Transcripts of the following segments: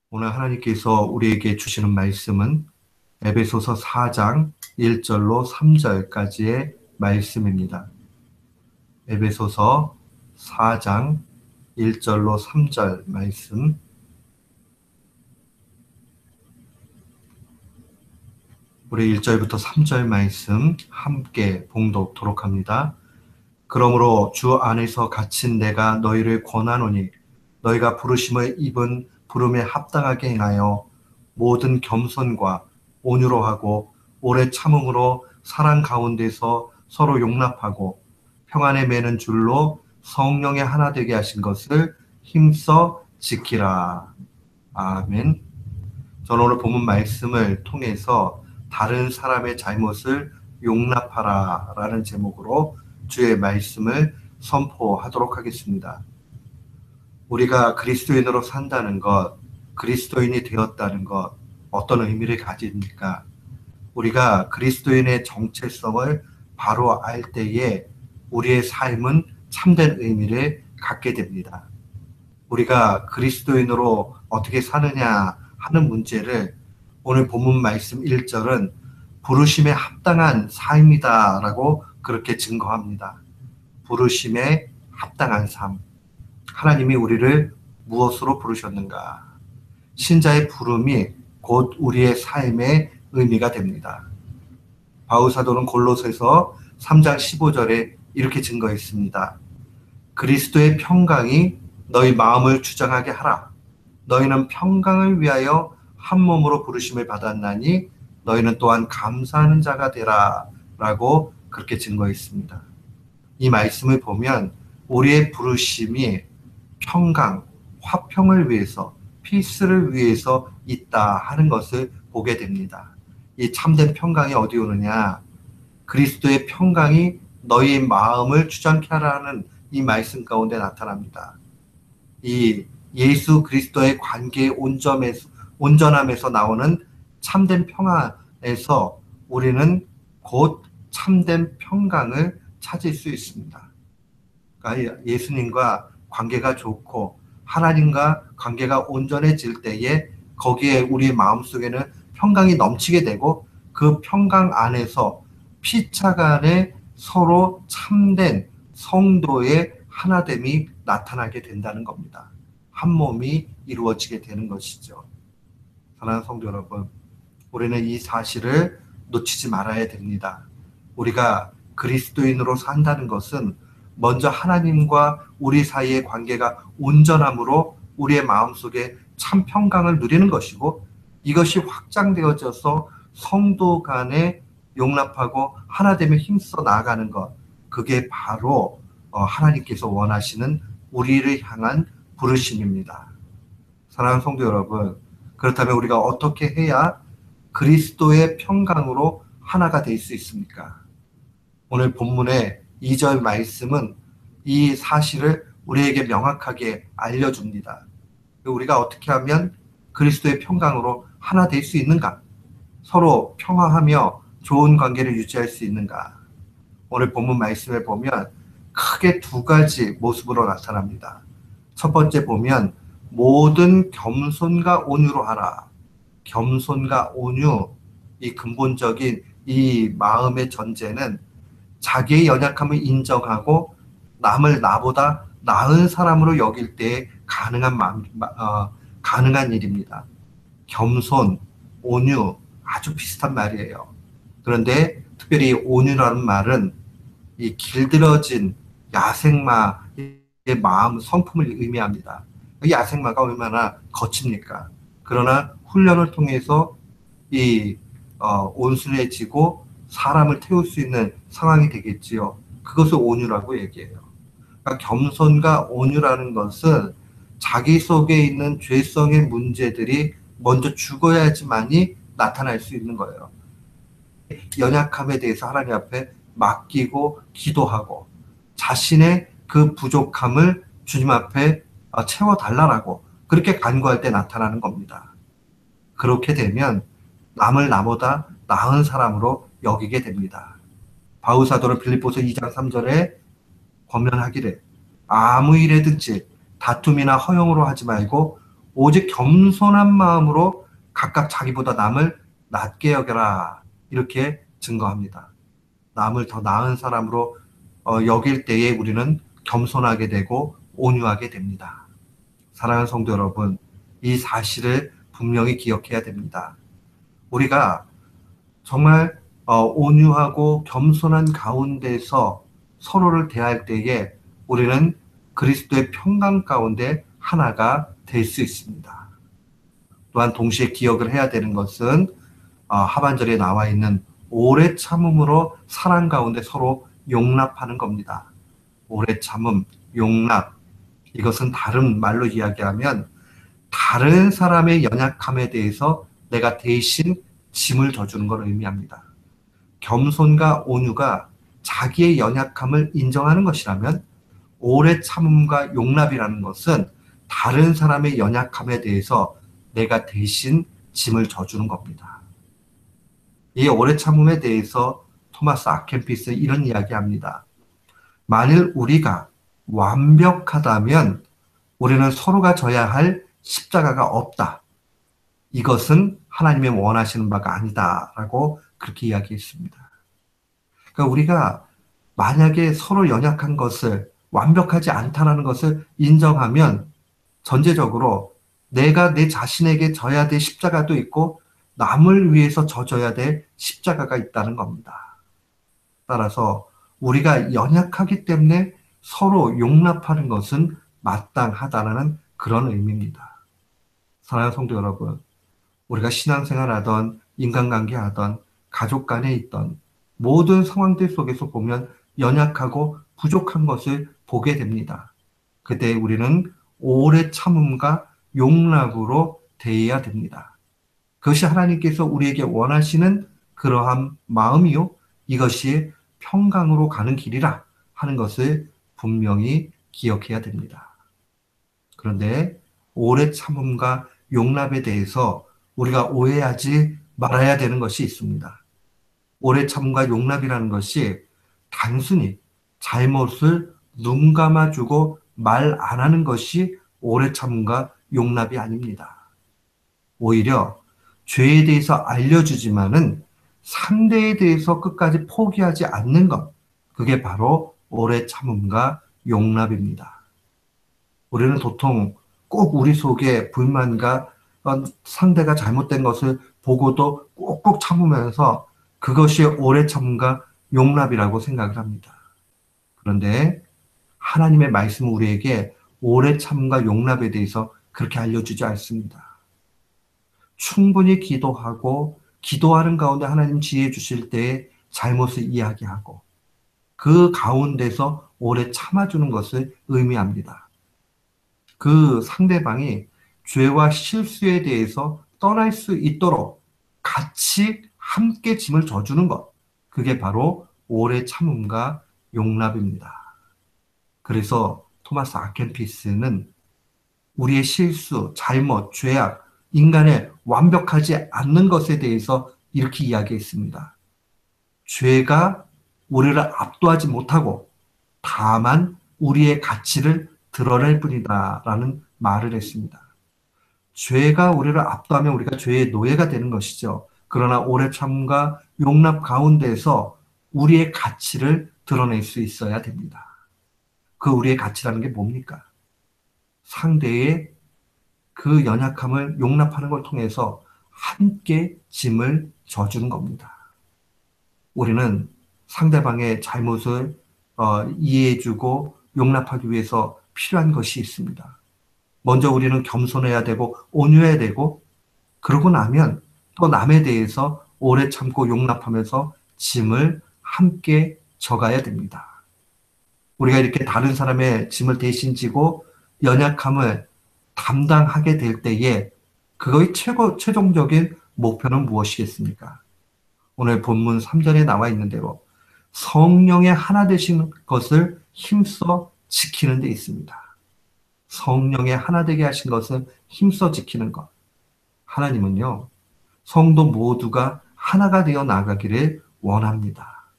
오늘 하나님께서 우리에게 주시는 말씀은 에베소서 4장 1절로 3절까지의 말씀입니다. 에베소서 4장 1절로 3절 말씀. 우리 1절부터 3절 말씀 함께 봉독토록 합니다. 그러므로 주 안에서 갇힌 내가 너희를 권하노니 너희가 부르심을 입은 부름에 합당하게 행하여 모든 겸손과 온유로 하고 오래 참음으로 사랑 가운데서 서로 용납하고 평안에 매는 줄로 성령의 하나 되게 하신 것을 힘써 지키라. 아멘. 저는 오늘 본문 말씀을 통해서 다른 사람의 잘못을 용납하라 라는 제목으로 주의 말씀을 선포하도록 하겠습니다. 우리가 그리스도인으로 산다는 것, 그리스도인이 되었다는 것, 어떤 의미를 가집니까? 우리가 그리스도인의 정체성을 바로 알 때에 우리의 삶은 참된 의미를 갖게 됩니다. 우리가 그리스도인으로 어떻게 사느냐 하는 문제를 오늘 본문 말씀 1절은 부르심에 합당한 삶이다 라고 그렇게 증거합니다. 부르심에 합당한 삶. 하나님이 우리를 무엇으로 부르셨는가? 신자의 부름이 곧 우리의 삶의 의미가 됩니다. 바울 사도는 골로새서 3장 15절에 이렇게 증거했습니다. 그리스도의 평강이 너희 마음을 주장하게 하라. 너희는 평강을 위하여 한 몸으로 부르심을 받았나니 너희는 또한 감사하는 자가 되라 라고 그렇게 증거했습니다. 이 말씀을 보면 우리의 부르심이 평강, 화평을 위해서, 피스를 위해서 있다 하는 것을 보게 됩니다. 이 참된 평강이 어디 오느냐? 그리스도의 평강이 너희 마음을 주장케 하라는 이 말씀 가운데 나타납니다. 이 예수 그리스도의 관계의 온전함에서 나오는 참된 평안에서 우리는 곧 참된 평강을 찾을 수 있습니다. 그러니까 예수님과 관계가 좋고 하나님과 관계가 온전해질 때에 거기에 우리의 마음속에는 평강이 넘치게 되고 그 평강 안에서 피차간에 서로 참된 성도의 하나됨이 나타나게 된다는 겁니다. 한 몸이 이루어지게 되는 것이죠. 사랑하는 성도 여러분, 우리는 이 사실을 놓치지 말아야 됩니다. 우리가 그리스도인으로 산다는 것은 먼저 하나님과 우리 사이의 관계가 온전함으로 우리의 마음속에 참 평강을 누리는 것이고 이것이 확장되어져서 성도 간에 용납하고 하나됨에 힘써 나아가는 것, 그게 바로 하나님께서 원하시는 우리를 향한 부르심입니다. 사랑하는 성도 여러분, 그렇다면 우리가 어떻게 해야 그리스도의 평강으로 하나가 될 수 있습니까? 오늘 본문의 2절 말씀은 이 사실을 우리에게 명확하게 알려줍니다. 우리가 어떻게 하면 그리스도의 평강으로 하나 될 수 있는가? 서로 평화하며 좋은 관계를 유지할 수 있는가? 오늘 본문 말씀에 보면 크게 두 가지 모습으로 나타납니다. 첫 번째 보면 모든 겸손과 온유로 하라. 겸손과 온유, 이 근본적인 이 마음의 전제는 자기의 연약함을 인정하고 남을 나보다 나은 사람으로 여길 때 가능한 일입니다. 겸손, 온유 아주 비슷한 말이에요. 그런데 특별히 온유라는 말은 이 길들여진 야생마의 마음, 성품을 의미합니다. 이 야생마가 얼마나 거칩니까? 그러나 훈련을 통해서 온순해지고 사람을 태울 수 있는 상황이 되겠지요. 그것을 온유라고 얘기해요. 그러니까 겸손과 온유라는 것은 자기 속에 있는 죄성의 문제들이 먼저 죽어야지만이 나타날 수 있는 거예요. 연약함에 대해서 하나님 앞에 맡기고 기도하고 자신의 그 부족함을 주님 앞에 채워달라고 그렇게 간구할 때 나타나는 겁니다. 그렇게 되면 남을 나보다 나은 사람으로 여기게 됩니다. 바울 사도는 빌립보서 2장 3절에 권면하기를 아무 일에든지 다툼이나 허용으로 하지 말고 오직 겸손한 마음으로 각각 자기보다 남을 낮게 여겨라. 이렇게 증거합니다. 남을 더 나은 사람으로 여길 때에 우리는 겸손하게 되고 온유하게 됩니다. 사랑하는 성도 여러분, 이 사실을 분명히 기억해야 됩니다. 우리가 정말 온유하고 겸손한 가운데서 서로를 대할 때에 우리는 그리스도의 평강 가운데 하나가 될 수 있습니다. 또한 동시에 기억을 해야 되는 것은 하반절에 나와 있는 오래 참음으로 사랑 가운데 서로 용납하는 겁니다. 오래 참음, 용납, 이것은 다른 말로 이야기하면 다른 사람의 연약함에 대해서 내가 대신 짐을 져주는 걸 의미합니다. 겸손과 온유가 자기의 연약함을 인정하는 것이라면 오래 참음과 용납이라는 것은 다른 사람의 연약함에 대해서 내가 대신 짐을 져주는 겁니다. 이 오래 참음에 대해서 토마스 아켄피스는 이런 이야기합니다. 만일 우리가 완벽하다면 우리는 서로가 져야 할 십자가가 없다. 이것은 하나님의 원하시는 바가 아니다라고 그렇게 이야기했습니다. 그러니까 우리가 만약에 서로 연약한 것을 완벽하지 않다라는 것을 인정하면 전제적으로 내가 내 자신에게 져야 될 십자가도 있고 남을 위해서 져줘야 될 십자가가 있다는 겁니다. 따라서 우리가 연약하기 때문에 서로 용납하는 것은 마땅하다는 그런 의미입니다. 사랑하는 성도 여러분, 우리가 신앙생활하던 인간관계하던 가족 간에 있던 모든 상황들 속에서 보면 연약하고 부족한 것을 보게 됩니다. 그때 우리는 오래 참음과 용납으로 대해야 됩니다. 그것이 하나님께서 우리에게 원하시는 그러한 마음이요, 이것이 평강으로 가는 길이라 하는 것을 분명히 기억해야 됩니다. 그런데 오래 참음과 용납에 대해서 우리가 오해하지 말아야 되는 것이 있습니다. 오래 참음과 용납이라는 것이 단순히 잘못을 눈 감아주고 말 안 하는 것이 오래 참음과 용납이 아닙니다. 오히려 죄에 대해서 알려주지만은 상대에 대해서 끝까지 포기하지 않는 것, 그게 바로 오래 참음과 용납입니다. 우리는 보통 꼭 우리 속에 불만과 상대가 잘못된 것을 보고도 꼭꼭 참으면서 그것이 오래 참음과 용납이라고 생각을 합니다. 그런데 하나님의 말씀은 우리에게 오래 참음과 용납에 대해서 그렇게 알려주지 않습니다. 충분히 기도하고 기도하는 가운데 하나님 지혜 주실 때에 잘못을 이야기하고 그 가운데서 오래 참아주는 것을 의미합니다. 그 상대방이 죄와 실수에 대해서 떠날 수 있도록 같이 함께 짐을 져주는 것, 그게 바로 오래 참음과 용납입니다. 그래서 토마스 아켄피스는 우리의 실수, 잘못, 죄악, 인간의 완벽하지 않는 것에 대해서 이렇게 이야기했습니다. 죄가 우리를 압도하지 못하고 다만 우리의 가치를 드러낼 뿐이다 라는 말을 했습니다. 죄가 우리를 압도하면 우리가 죄의 노예가 되는 것이죠. 그러나 오래 참음과 용납 가운데서 우리의 가치를 드러낼 수 있어야 됩니다. 그 우리의 가치라는 게 뭡니까? 상대의 그 연약함을 용납하는 걸 통해서 함께 짐을 져주는 겁니다. 우리는 상대방의 잘못을 이해해주고 용납하기 위해서 필요한 것이 있습니다. 먼저 우리는 겸손해야 되고 온유해야 되고 그러고 나면 또 남에 대해서 오래 참고 용납하면서 짐을 함께 져가야 됩니다. 우리가 이렇게 다른 사람의 짐을 대신 지고 연약함을 담당하게 될 때에 그거의 최종적인 목표는 무엇이겠습니까? 오늘 본문 3절에 나와 있는 대로 성령의 하나 되신 것을 힘써 지키는 데 있습니다. 성령의 하나 되게 하신 것은 힘써 지키는 것. 하나님은요, 성도 모두가 하나가 되어 나가기를 원합니다.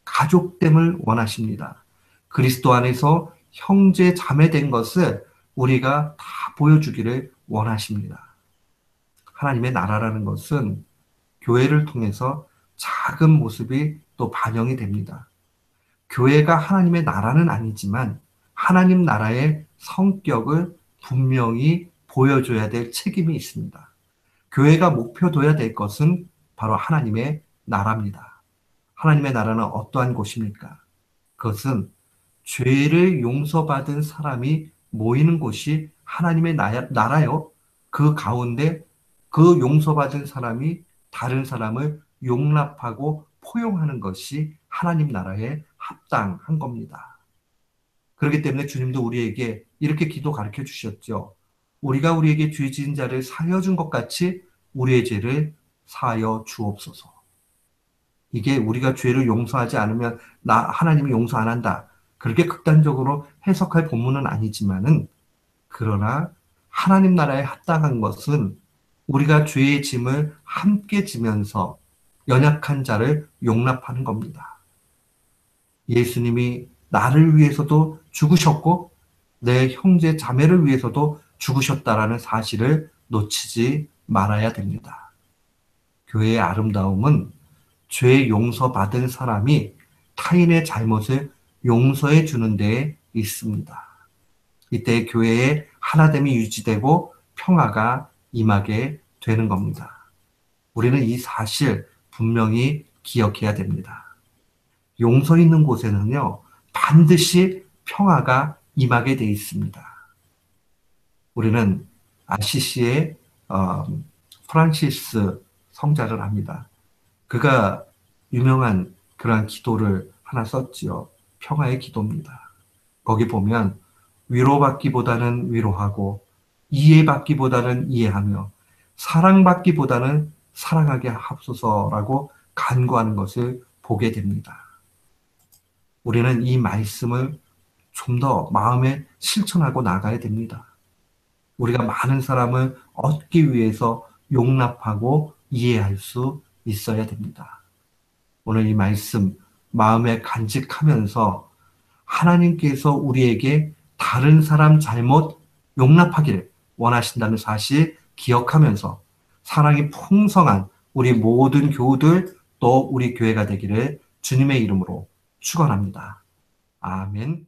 가족됨을 원하십니다. 그리스도 안에서 형제 자매 된 것을 우리가 다 보여주기를 원하십니다. 하나님의 나라라는 것은 교회를 통해서 작은 모습이 또 반영이 됩니다. 교회가 하나님의 나라는 아니지만 하나님 나라의 성격을 분명히 보여줘야 될 책임이 있습니다. 교회가 목표둬야 될 것은 바로 하나님의 나라입니다. 하나님의 나라는 어떠한 곳입니까? 그것은 죄를 용서받은 사람이 모이는 곳이 하나님의 나라요. 그 가운데 그 용서받은 사람이 다른 사람을 용납하고 포용하는 것이 하나님 나라에 합당한 겁니다. 그렇기 때문에 주님도 우리에게 이렇게 기도 가르쳐 주셨죠. 우리가 우리에게 죄 지은 자를 사하여 준 것 같이 우리의 죄를 사하여 주옵소서. 이게 우리가 죄를 용서하지 않으면 하나님이 용서 안 한다. 그렇게 극단적으로 해석할 본문은 아니지만은, 그러나 하나님 나라에 합당한 것은 우리가 죄의 짐을 함께 지면서 연약한 자를 용납하는 겁니다. 예수님이 나를 위해서도 죽으셨고 내 형제 자매를 위해서도 죽으셨다라는 사실을 놓치지 말아야 됩니다. 교회의 아름다움은 죄 용서받은 사람이 타인의 잘못을 용서해 주는 데에 있습니다. 이때 교회의 하나됨이 유지되고 평화가 임하게 되는 겁니다. 우리는 이 사실 분명히 기억해야 됩니다. 용서 있는 곳에는요, 반드시 평화가 임하게 되어 있습니다. 우리는 아시시의 프란시스 성자를 합니다. 그가 유명한 그러한 기도를 하나 썼지요. 평화의 기도입니다. 거기 보면 위로받기보다는 위로하고 이해받기보다는 이해하며 사랑받기보다는 사랑하게 하옵소서라고 간구하는 것을 보게 됩니다. 우리는 이 말씀을 좀 더 마음에 실천하고 나가야 됩니다. 우리가 많은 사람을 얻기 위해서 용납하고 이해할 수 있어야 됩니다. 오늘 이 말씀 마음에 간직하면서 하나님께서 우리에게 다른 사람 잘못 용납하기를 원하신다는 사실 기억하면서 사랑이 풍성한 우리 모든 교우들 또 우리 교회가 되기를 주님의 이름으로 축원합니다. 아멘.